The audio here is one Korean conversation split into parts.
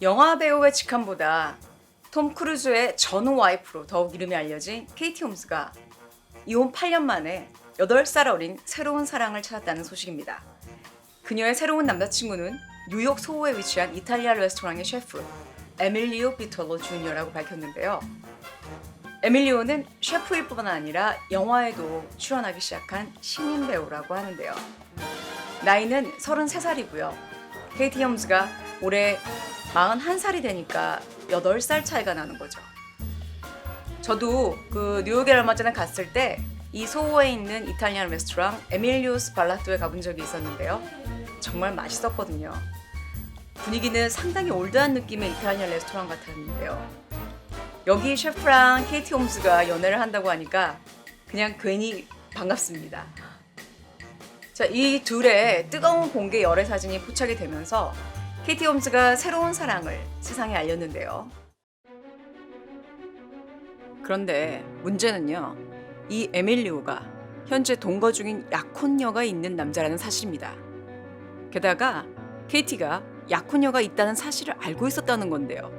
영화 배우의 직함보다 톰 크루즈의 전 와이프로 더욱 이름이 알려진 케이티 홈즈가 이혼 8년 만에 8살 어린 새로운 사랑을 찾았다는 소식입니다. 그녀의 새로운 남자친구는 뉴욕 소호에 위치한 이탈리아 레스토랑의 셰프 에밀리오 비톨로 주니어라고 밝혔는데요. 에밀리오는 셰프일 뿐만 아니라 영화에도 출연하기 시작한 신인 배우라고 하는데요. 나이는 33살이고요. 케이티 홈즈가 올해 41살이 되니까 8살 차이가 나는 거죠. 저도 뉴욕에 얼마 전에 갔을 때 이 소호에 있는 이탈리안 레스토랑 에밀리오스 발라토에 가본 적이 있었는데요. 정말 맛있었거든요. 분위기는 상당히 올드한 느낌의 이탈리안 레스토랑 같았는데요. 여기 셰프랑 케이티 홈즈가 연애를 한다고 하니까 그냥 괜히 반갑습니다. 자, 이 둘의 뜨거운 공개 열애 사진이 포착이 되면서 케이티 홈즈가 새로운 사랑을 세상에 알렸는데요. 그런데 문제는요, 이 에밀리오가 현재 동거 중인 약혼녀가 있는 남자라는 사실입니다. 게다가 케이티가 약혼녀가 있다는 사실을 알고 있었다는 건데요.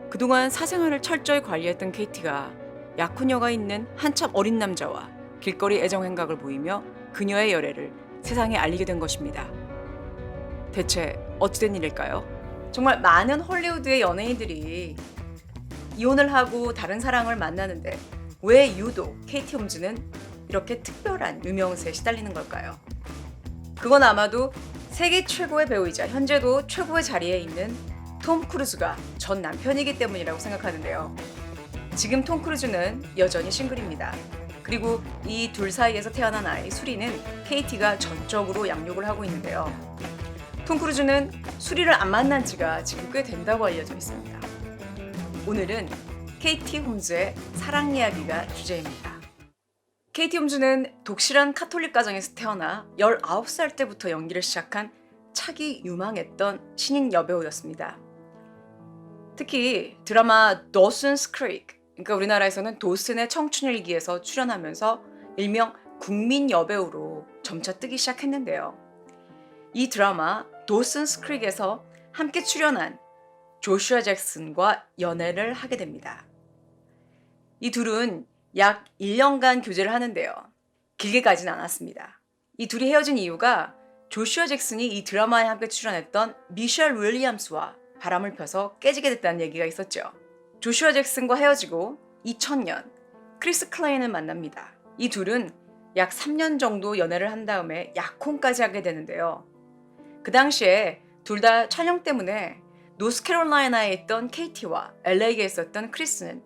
그동안 사생활을 철저히 관리했던 케이티가 약혼녀가 있는 한참 어린 남자와 길거리 애정 행각을 보이며 그녀의 열애를 세상에 알리게 된 것입니다. 대체 어찌된 일일까요? 정말 많은 헐리우드의 연예인들이 이혼을 하고 다른 사랑을 만나는데 왜 유독 케이티 홈즈는 이렇게 특별한 유명세에 시달리는 걸까요? 그건 아마도 세계 최고의 배우이자 현재도 최고의 자리에 있는 톰 크루즈가 전 남편이기 때문이라고 생각하는데요. 지금 톰 크루즈는 여전히 싱글입니다. 그리고 이 둘 사이에서 태어난 아이 수리는 케이티가 전적으로 양육을 하고 있는데요. 톰 크루즈는 수리를 안 만난 지가 지금 꽤 된다고 알려져 있습니다. 오늘은 케이티 홈즈의 사랑 이야기가 주제입니다. 케이티 홈즈는 독실한 카톨릭 가정에서 태어나 19살 때부터 연기를 시작한 차기 유망했던 신인 여배우였습니다. 특히 드라마 도슨스 크릭, 그러니까 우리나라에서는 도슨의 청춘일기에서 출연하면서 일명 국민 여배우로 점차 뜨기 시작했는데요. 이 드라마 도슨스 크릭에서 함께 출연한 조슈아 잭슨과 연애를 하게 됩니다. 이 둘은 약 1년간 교제를 하는데요. 길게 가진 않았습니다. 이 둘이 헤어진 이유가 조슈아 잭슨이 이 드라마에 함께 출연했던 미셸 윌리엄스와 바람을 펴서 깨지게 됐다는 얘기가 있었죠. 조슈아 잭슨과 헤어지고 2000년 크리스 클레인을 만납니다. 이 둘은 약 3년 정도 연애를 한 다음에 약혼까지 하게 되는데요. 그 당시에 둘 다 촬영 때문에 노스캐롤라이나에 있던 케이티와 LA에 있었던 크리스는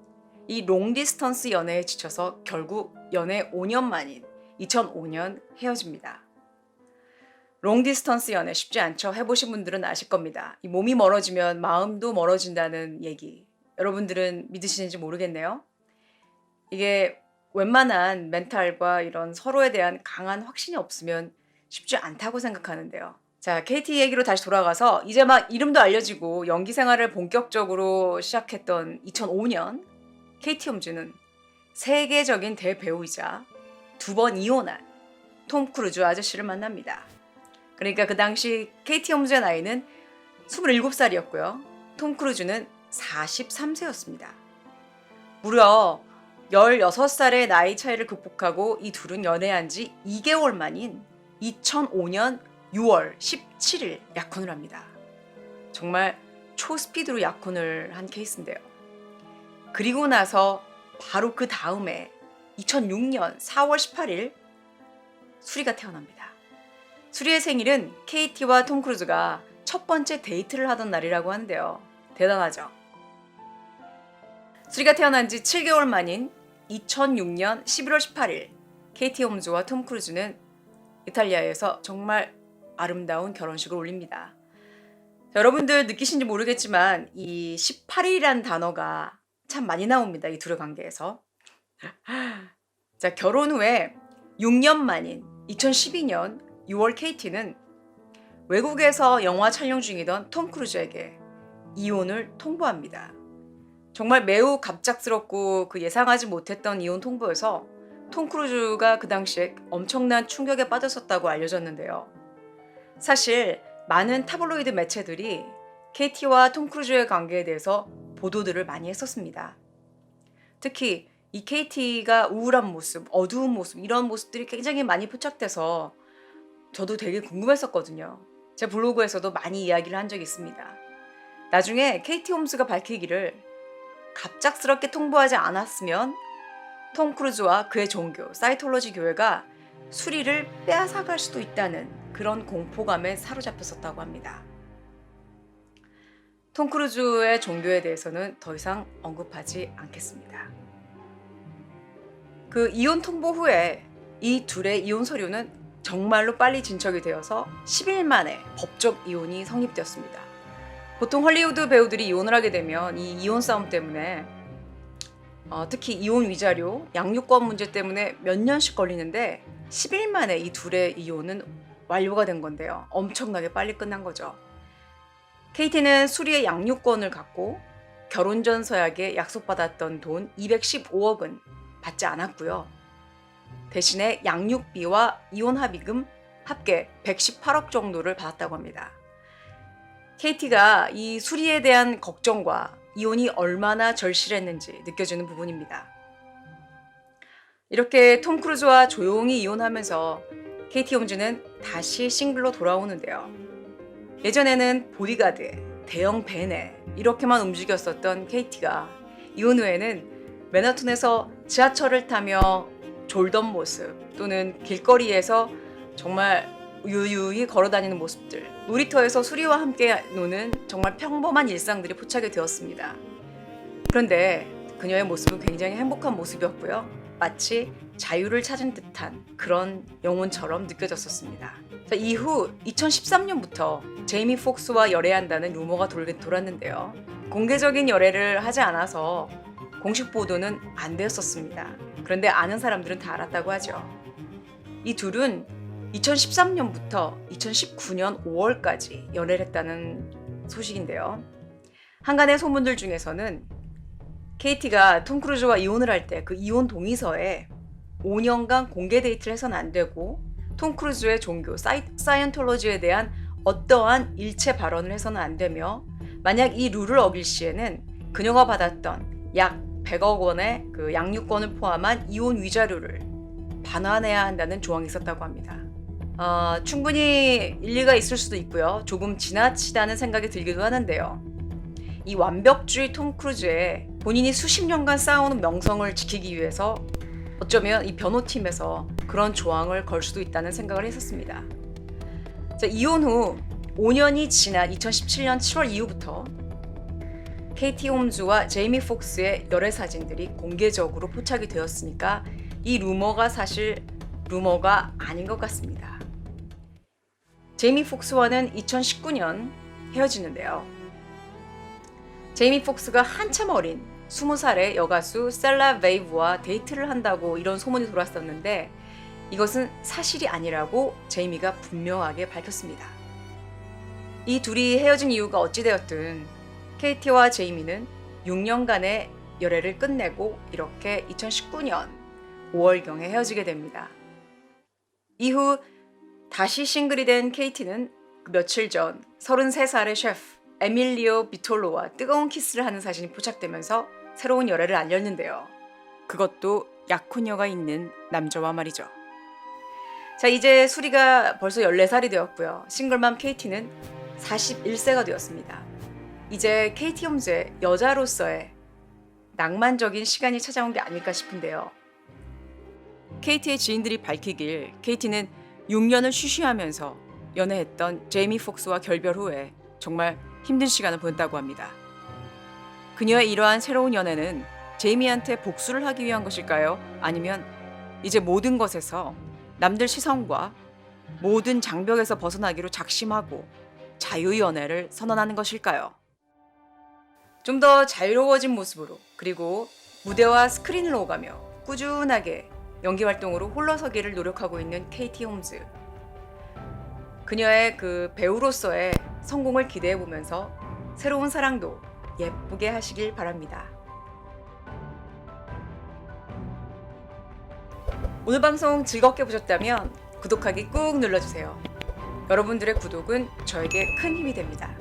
이 롱디스턴스 연애에 지쳐서 결국 연애 5년 만인 2005년 헤어집니다. 롱디스턴스 연애 쉽지 않죠. 해보신 분들은 아실 겁니다. 이 몸이 멀어지면 마음도 멀어진다는 얘기. 여러분들은 믿으시는지 모르겠네요. 이게 웬만한 멘탈과 이런 서로에 대한 강한 확신이 없으면 쉽지 않다고 생각하는데요. 자, 케이티 얘기로 다시 돌아가서 이제 막 이름도 알려지고 연기 생활을 본격적으로 시작했던 2005년 케이티 홈즈는 세계적인 대배우이자 2번 이혼한 톰 크루즈 아저씨를 만납니다. 그러니까 그 당시 케이티 홈즈의 나이는 27살이었고요. 톰 크루즈는 43세였습니다. 무려 16살의 나이 차이를 극복하고 이 둘은 연애한 지 2개월 만인 2005년 6월 17일 약혼을 합니다. 정말 초스피드로 약혼을 한 케이스인데요. 그리고 나서 바로 그 다음에 2006년 4월 18일 수리가 태어납니다. 수리의 생일은 케이티와 톰 크루즈가 첫 번째 데이트를 하던 날이라고 하는데요. 대단하죠? 수리가 태어난 지 7개월 만인 2006년 11월 18일 케이티 홈즈와 톰 크루즈는 이탈리아에서 정말 아름다운 결혼식을 올립니다. 자, 여러분들 느끼신지 모르겠지만 이 18일이라는 단어가 참 많이 나옵니다. 이 둘의 관계에서. 자, 결혼 후에 6년 만인 2012년 6월 케이티는 외국에서 영화 촬영 중이던 톰 크루즈에게 이혼을 통보합니다. 정말 매우 갑작스럽고 예상하지 못했던 이혼 통보여서 톰 크루즈가 그 당시에 엄청난 충격에 빠졌었다고 알려졌는데요. 사실 많은 타블로이드 매체들이 케이티와 톰 크루즈의 관계에 대해서 보도들을 많이 했었습니다. 특히 이 케이티가 우울한 모습, 어두운 모습 이런 모습들이 굉장히 많이 포착돼서 저도 되게 궁금했었거든요. 제 블로그에서도 많이 이야기를 한 적이 있습니다. 나중에 케이티 홈즈가 밝히기를 갑작스럽게 통보하지 않았으면 톰 크루즈와 그의 종교, 사이톨로지 교회가 수리를 빼앗아갈 수도 있다는 그런 공포감에 사로잡혔었다고 합니다. 톰 크루즈의 종교에 대해서는 더 이상 언급하지 않겠습니다. 그 이혼 통보 후에 이 둘의 이혼 서류는 정말로 빨리 진척이 되어서 10일 만에 법적 이혼이 성립되었습니다. 보통 헐리우드 배우들이 이혼을 하게 되면 이 이혼 싸움 때문에 특히 이혼 위자료, 양육권 문제 때문에 몇 년씩 걸리는데 10일 만에 이 둘의 이혼은 완료가 된 건데요. 엄청나게 빨리 끝난 거죠. 케이티는 수리의 양육권을 갖고 결혼 전 서약에 약속받았던 돈 215억은 받지 않았고요. 대신에 양육비와 이혼 합의금 합계 118억 정도를 받았다고 합니다. 케이티가 이 수리에 대한 걱정과 이혼이 얼마나 절실했는지 느껴지는 부분입니다. 이렇게 톰 크루즈와 조용히 이혼하면서 케이티 홈즈는 다시 싱글로 돌아오는데요. 예전에는 보디가드, 대형 벤에 이렇게만 움직였었던 케이티가 이혼 후에는 맨하튼에서 지하철을 타며 졸던 모습 또는 길거리에서 정말 유유히 걸어다니는 모습들, 놀이터에서 수리와 함께 노는 정말 평범한 일상들이 포착이 되었습니다. 그런데 그녀의 모습은 굉장히 행복한 모습이었고요. 마치 자유를 찾은 듯한 그런 영혼처럼 느껴졌었습니다. 자, 이후 2013년부터 제이미 폭스와 열애한다는 루머가 돌았는데요. 공개적인 열애를 하지 않아서 공식 보도는 안 되었었습니다. 그런데 아는 사람들은 다 알았다고 하죠. 이 둘은 2013년부터 2019년 5월까지 연애를 했다는 소식인데요. 한간의 소문들 중에서는 케이티가 톰 크루즈와 이혼을 할 때 그 이혼 동의서에 5년간 공개 데이트를 해서는 안 되고 톰 크루즈의 종교 사이언톨로지에 대한 어떠한 일체 발언을 해서는 안 되며 만약 이 룰을 어길 시에는 그녀가 받았던 약 100억 원의 그 양육권을 포함한 이혼 위자료를 반환해야 한다는 조항이 있었다고 합니다. 충분히 일리가 있을 수도 있고요. 조금 지나치다는 생각이 들기도 하는데요. 이 완벽주의 톰 크루즈의 본인이 수십 년간 쌓아오는 명성을 지키기 위해서 어쩌면 이 변호팀에서 그런 조항을 걸 수도 있다는 생각을 했었습니다. 자, 이혼 후 5년이 지난 2017년 7월 이후부터 케이티 홈즈와 제이미 폭스의 열애 사진들이 공개적으로 포착이 되었으니까 이 루머가 사실 루머가 아닌 것 같습니다. 제이미 폭스와는 2019년 헤어지는데요. 제이미 폭스가 한참 어린 20살의 여가수 셀라 웨이브와 데이트를 한다고 이런 소문이 돌았었는데 이것은 사실이 아니라고 제이미가 분명하게 밝혔습니다. 이 둘이 헤어진 이유가 어찌되었든 케이티와 제이미는 6년간의 열애를 끝내고 이렇게 2019년 5월경에 헤어지게 됩니다. 이후 다시 싱글이 된 케이티는 며칠 전 33살의 셰프 에밀리오 비톨로와 뜨거운 키스를 하는 사진이 포착되면서 새로운 열애를 알렸는데요. 그것도 약혼녀가 있는 남자와 말이죠. 자, 이제 수리가 벌써 14살이 되었고요. 싱글맘 케이티는 41세가 되었습니다. 이제 케이티 홈즈의 여자로서의 낭만적인 시간이 찾아온 게 아닐까 싶은데요. 케이티의 지인들이 밝히길 케이티는 6년을 쉬쉬하면서 연애했던 제이미 폭스와 결별 후에 정말 힘든 시간을 보냈다고 합니다. 그녀의 이러한 새로운 연애는 제이미한테 복수를 하기 위한 것일까요? 아니면 이제 모든 것에서 남들 시선과 모든 장벽에서 벗어나기로 작심하고 자유의 연애를 선언하는 것일까요? 좀 더 자유로워진 모습으로 그리고 무대와 스크린을 오가며 꾸준하게 연기 활동으로 홀러서기를 노력하고 있는 케이티 홈즈. 그녀의 그 배우로서의 성공을 기대해 보면서 새로운 사랑도 예쁘게 하시길 바랍니다. 오늘 방송 즐겁게 보셨다면 구독하기 꾹 눌러주세요. 여러분들의 구독은 저에게 큰 힘이 됩니다.